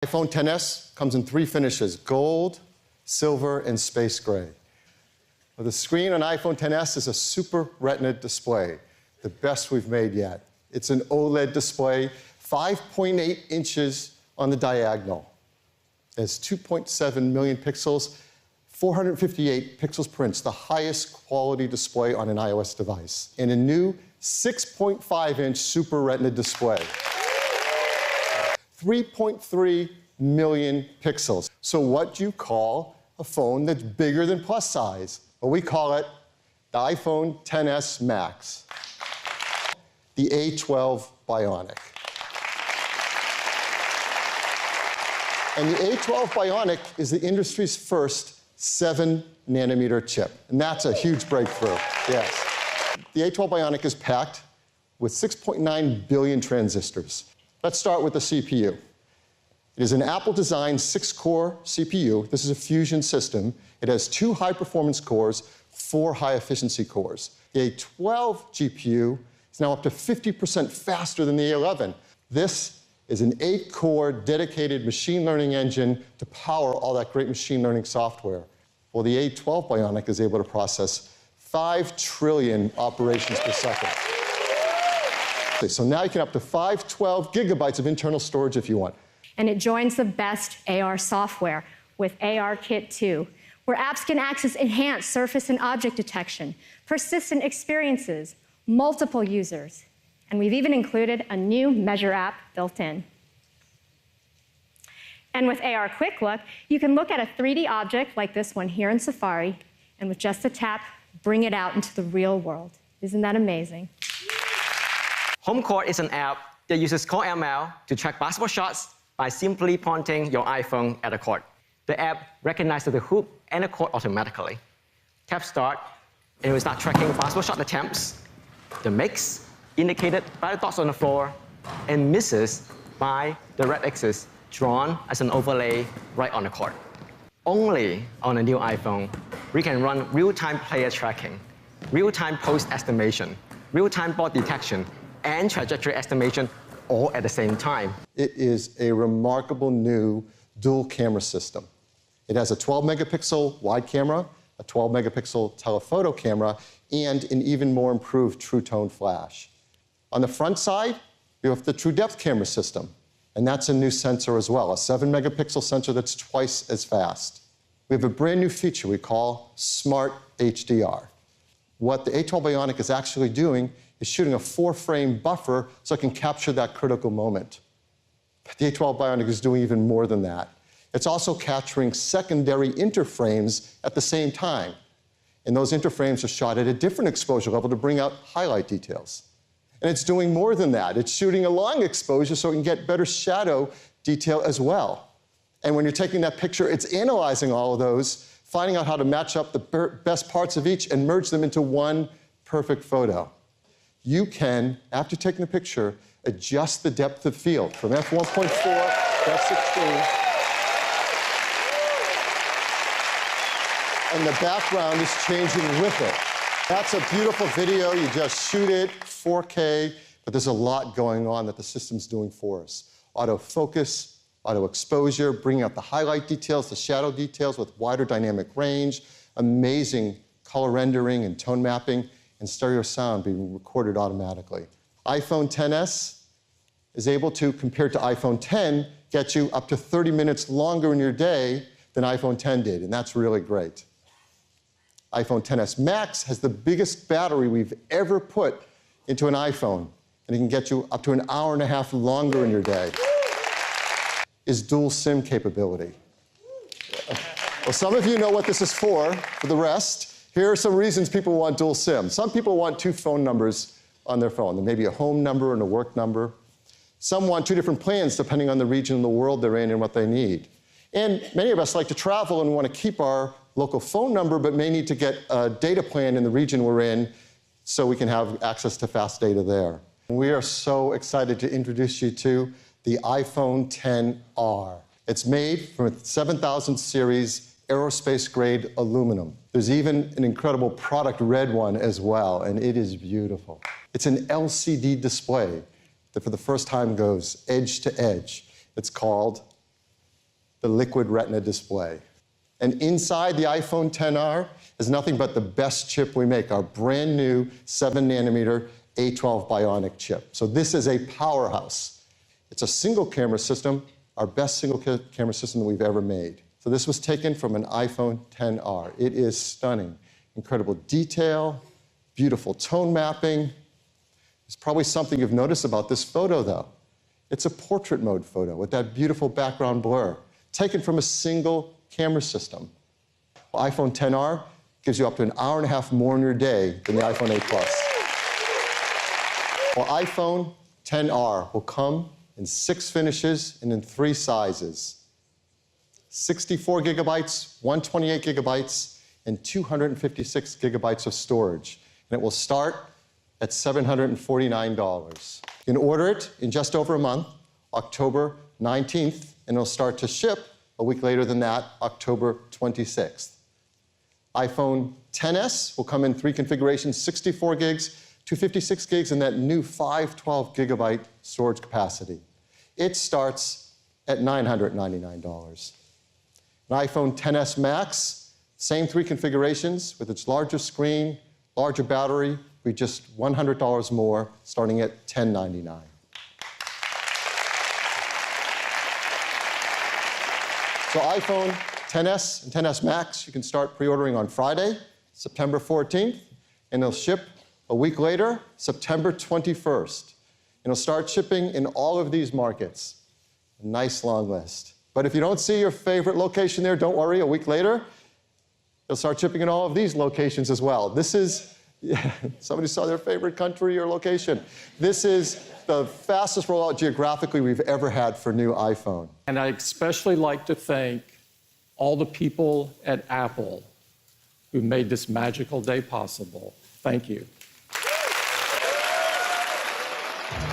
iPhone XS comes in 3 finishes: gold, silver, and space gray. Well, the screen on iPhone XS is a Super Retina display, the best we've made yet. It's an OLED display, 5.8 inches on the diagonal. It has 2.7 million pixels, 458 pixels per inch, the highest quality display on an iOS device, and a new 6.5-inch Super Retina display. 3.3 million pixels. So what do you call a phone that's bigger than plus size? Well, we call it the iPhone XS Max, the A12 Bionic. And the A12 Bionic is the industry's first 7-nanometer chip, and that's a huge breakthrough, yes. The A12 Bionic is packed with 6.9 billion transistors. Let's start with the CPU. It is an Apple-designed 6-core CPU. This is a Fusion system. It has 2 high-performance cores, 4 high-efficiency cores. The A12 GPU is now up to 50% faster than the A11. This is an 8-core dedicated machine learning engine to power all that great machine learning software. Well, the A12 Bionic is able to process 5 trillion operations per second. So now you can up to 512 gigabytes of internal storage if you want. And it joins the best AR software with ARKit 2, where apps can access enhanced surface and object detection, persistent experiences, multiple users, and we've even included a new Measure app built in. And with AR Quick Look, you can look at a 3D object like this one here in Safari, and with just a tap, bring it out into the real world. Isn't that amazing? HomeCourt is an app that uses Core ML to track basketball shots by simply pointing your iPhone at the court. The app recognizes the hoop and the court automatically. Tap Start, and it will start tracking basketball shot attempts, the makes, indicated by the dots on the floor, and misses by the red X's drawn as an overlay right on the court. Only on a new iPhone, we can run real-time player tracking, real-time post estimation, real-time ball detection, and trajectory estimation all at the same time. It is a remarkable new dual camera system. It has a 12-megapixel wide camera, a 12-megapixel telephoto camera, and an even more improved True Tone flash. On the front side, you have the True Depth camera system, and that's a new sensor as well, a 7-megapixel sensor that's twice as fast. We have a brand new feature we call Smart HDR. What the A12 Bionic is actually doing is shooting a 4-frame buffer so it can capture that critical moment. But the A12 Bionic is doing even more than that. It's also capturing secondary interframes at the same time. And those interframes are shot at a different exposure level to bring out highlight details. And it's doing more than that. It's shooting a long exposure so it can get better shadow detail as well. And when you're taking that picture, it's analyzing all of those, finding out how to match up the best parts of each and merge them into one perfect photo. You can, after taking the picture, adjust the depth of field from f1.4 to f16. And the background is changing with it. That's a beautiful video. You just shoot it, 4K, but there's a lot going on that the system's doing for us. Autofocus, auto exposure, bringing out the highlight details, the shadow details with wider dynamic range, amazing color rendering and tone mapping, and stereo sound being recorded automatically. iPhone XS is able to, compared to iPhone X, get you up to 30 minutes longer in your day than iPhone X did, and that's really great. iPhone XS Max has the biggest battery we've ever put into an iPhone, and it can get you up to an hour and a half longer in your day. Is dual SIM capability. Well, some of you know what this is for. For the rest, here are some reasons people want dual SIM. Some people want 2 phone numbers on their phone. There may be a home number and a work number. Some want 2 different plans depending on the region of the world they're in and what they need. And many of us like to travel and want to keep our local phone number, but may need to get a data plan in the region we're in so we can have access to fast data there. We are so excited to introduce you to the iPhone XR. It's made from a 7000 series aerospace-grade aluminum. There's even an incredible product red one as well, and it is beautiful. It's an LCD display that for the first time goes edge to edge. It's called the Liquid Retina display. And inside the iPhone XR is nothing but the best chip we make, our brand new 7nm A12 Bionic chip. So this is a powerhouse. It's a single camera system, our best single camera system that we've ever made. So this was taken from an iPhone XR. It is stunning. Incredible detail, beautiful tone mapping. There's probably something you've noticed about this photo, though. It's a portrait mode photo with that beautiful background blur, taken from a single camera system. Well, iPhone XR gives you up to an hour and a half more in your day than the iPhone 8 Plus. Well, iPhone XR will come in 6 finishes and in 3 sizes. 64 gigabytes, 128 gigabytes, and 256 gigabytes of storage. And it will start at $749. You can order it in just over a month, October 19th, and it'll start to ship a week later than that, October 26th. iPhone XS will come in 3 configurations, 64 gigs, 256 gigs, and that new 512 gigabyte storage capacity. It starts at $999. An iPhone XS Max, same 3 configurations with its larger screen, larger battery, be just $100 more, starting at $1099. So iPhone XS and XS Max, you can start pre-ordering on Friday, September 14th, and they'll ship a week later, September 21st. And it'll start shipping in all of these markets. A nice long list. But if you don't see your favorite location there, don't worry, a week later, it'll start shipping in all of these locations as well. This is, somebody saw their favorite country or location. This is the fastest rollout geographically we've ever had for new iPhone. And I'd especially like to thank all the people at Apple who made this magical day possible. Thank you.